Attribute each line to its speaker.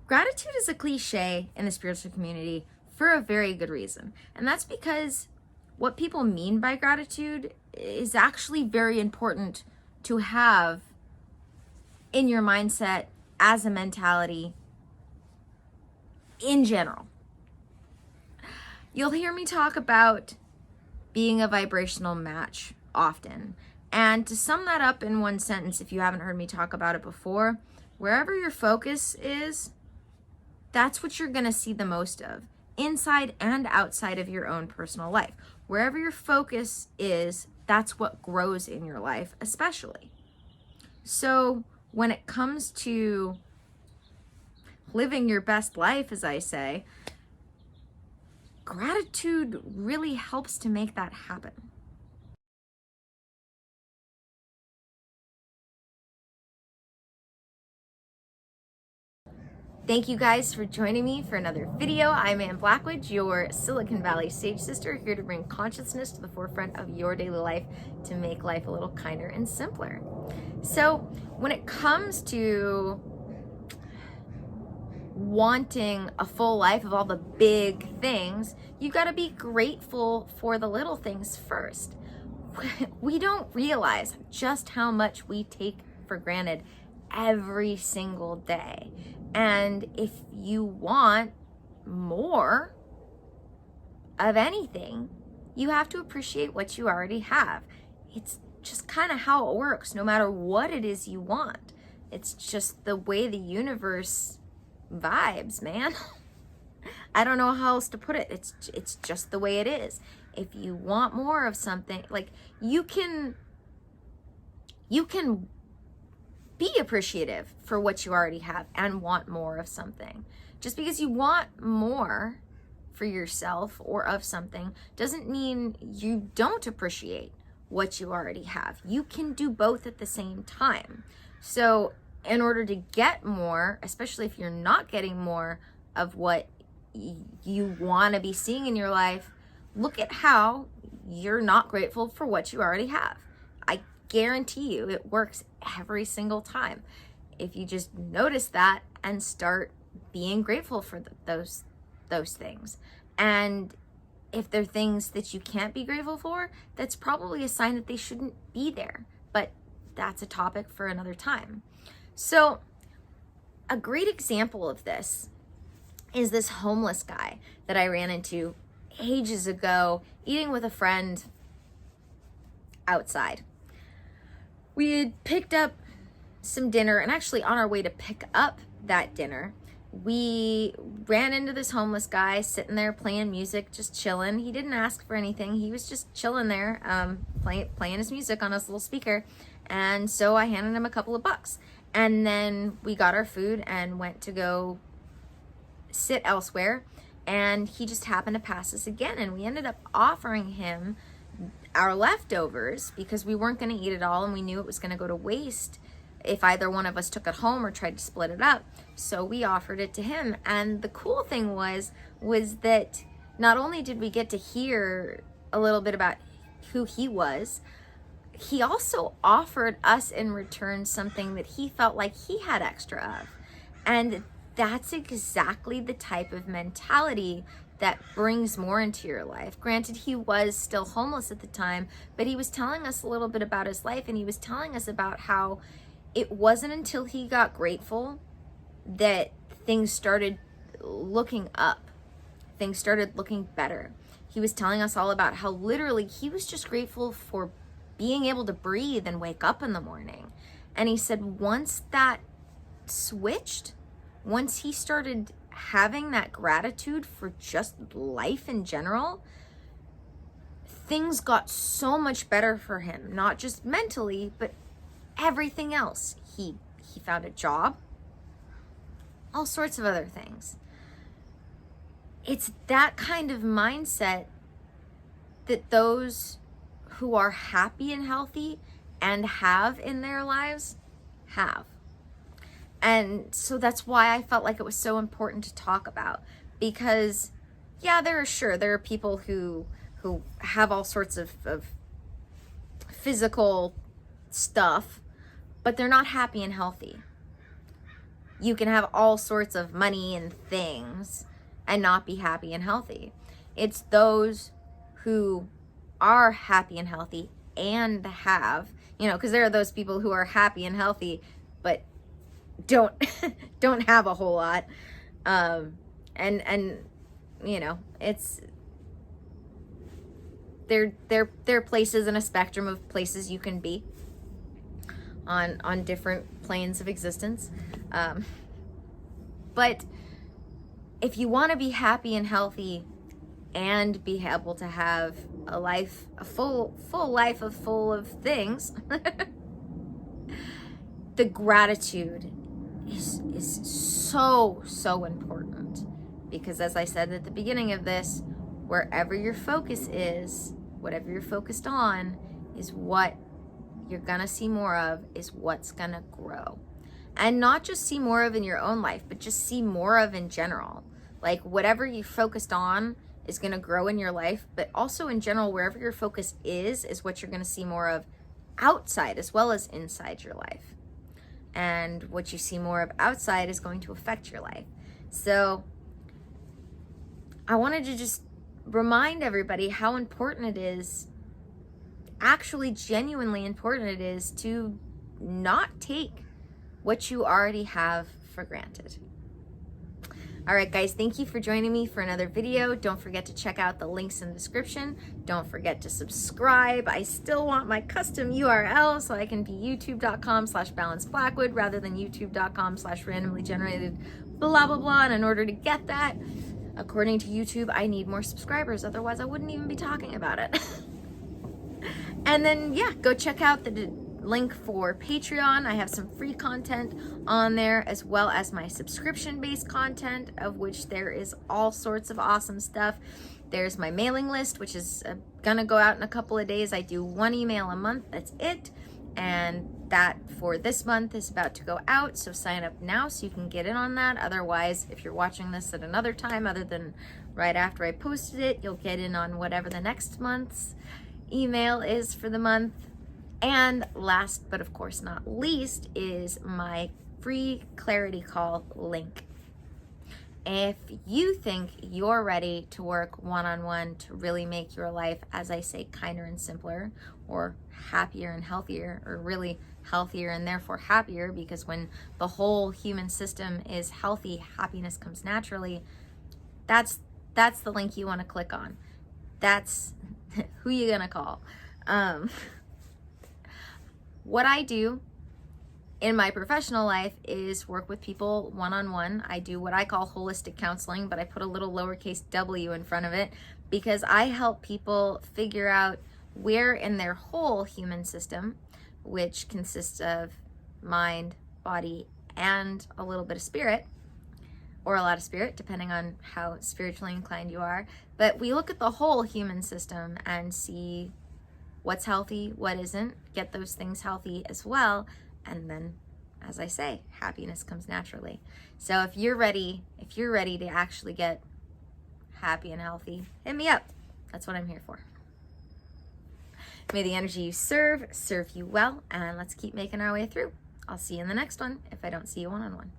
Speaker 1: Gratitude is a cliche in the spiritual community for a very good reason. And that's because what people mean by gratitude is actually very important to have in your mindset as a mentality in general. You'll hear me talk about being a vibrational match often. And to sum that up in one sentence, if you haven't heard me talk about it before, wherever your focus is, that's what you're going to see the most of, inside and outside of your own personal life. Wherever your focus is, that's what grows in your life, especially. So when it comes to living your best life, as I say, gratitude really helps to make that happen. Thank you guys for joining me for another video. I'm Ann Blackwood, your Silicon Valley Sage Sister, here to bring consciousness to the forefront of your daily life to make life a little kinder and simpler. So when it comes to wanting a full life of all the big things, you got to be grateful for the little things first. We don't realize just how much we take for granted every single day. And if you want more of anything, you have to appreciate what you already have. It's just kind of how it works, no matter what it is you want. It's just the way the universe vibes, man. I don't know how else to put it. It's just the way it is. If you want more of something, like you can be appreciative for what you already have and want more of something. Just because you want more for yourself or of something doesn't mean you don't appreciate what you already have. You can do both at the same time. So in order to get more, especially if you're not getting more of what you want to be seeing in your life, look at how you're not grateful for what you already have. I guarantee you it works every single time. If you just notice that and start being grateful for those things. And if they're things that you can't be grateful for, that's probably a sign that they shouldn't be there. But that's a topic for another time. So a great example of this is this homeless guy that I ran into ages ago, eating with a friend outside. We had picked up some dinner, and actually on our way to pick up that dinner, we ran into this homeless guy sitting there playing music, just chilling. He didn't ask for anything. He was just chilling there, playing his music on his little speaker. And so I handed him a couple of bucks. And then we got our food and went to go sit elsewhere. And he just happened to pass us again. And we ended up offering him our leftovers because we weren't going to eat it all, and we knew it was going to go to waste if either one of us took it home or tried to split it up. So we offered it to him. And the cool thing was that not only did we get to hear a little bit about who he was, he also offered us in return something that he felt like he had extra of. And that's exactly the type of mentality that brings more into your life. Granted, he was still homeless at the time, but he was telling us a little bit about his life, and he was telling us about how it wasn't until he got grateful that things started looking up. Things started looking better. He was telling us all about how literally he was just grateful for being able to breathe and wake up in the morning. And he said once that switched, once he started having that gratitude for just life in general, things got so much better for him, not just mentally, but everything else. He found a job, all sorts of other things. It's that kind of mindset that those who are happy and healthy and have in their lives have. And so that's why I felt like it was so important to talk about, because yeah, there are people who have all sorts of physical stuff, but they're not happy and healthy. you can have all sorts of money and things and not be happy and healthy. It's those who are happy and healthy and have, because there are those people who are happy and healthy but don't don't have a whole lot, and it's there are places in a spectrum of places you can be on different planes of existence, but if you want to be happy and healthy and be able to have a full life full of things, the gratitude is so important, because as I said at the beginning of this, wherever your focus is, whatever you're focused on, is what you're gonna see more of, is what's gonna grow. And not just see more of in your own life, but just see more of in general. Like whatever you focused on is gonna grow in your life, but also in general, wherever your focus is what you're gonna see more of outside as well as inside your life. And what you see more of outside is going to affect your life. So I wanted to just remind everybody how important it is, actually genuinely important it is, to not take what you already have for granted. All right, guys, thank you for joining me for another video. Don't forget to check out the links in the description. Don't forget to subscribe. I still want my custom URL so I can be youtube.com/balancedblackwood rather than youtube.com/randomly generated blah, blah, blah. And in order to get that, according to YouTube, I need more subscribers. Otherwise, I wouldn't even be talking about it. And then, yeah, go check out the link for Patreon. I have some free content on there, as well as my subscription-based content, of which there is all sorts of awesome stuff. There's my mailing list, which is gonna go out in a couple of days. I do one email a month, that's it. And that for this month is about to go out, so sign up now so you can get in on that. Otherwise, if you're watching this at another time other than right after I posted it, you'll get in on whatever the next month's email is for the month. And last but of course not least is my free clarity call link. If you think you're ready to work one-on-one to really make your life, as I say, kinder and simpler, or happier and healthier, or really healthier and therefore happier, because when the whole human system is healthy, happiness comes naturally, that's the link you want to click on. That's who you gonna call. What I do in my professional life is work with people one-on-one. I do what I call holistic counseling, but I put a little lowercase w in front of it because I help people figure out where in their whole human system, which consists of mind, body, and a little bit of spirit, or a lot of spirit, depending on how spiritually inclined you are. But we look at the whole human system and see what's healthy, what isn't, get those things healthy as well. And then, as I say, happiness comes naturally. So if you're ready to actually get happy and healthy, hit me up. That's what I'm here for. May the energy you serve you well, and let's keep making our way through. I'll see you in the next one if I don't see you one-on-one.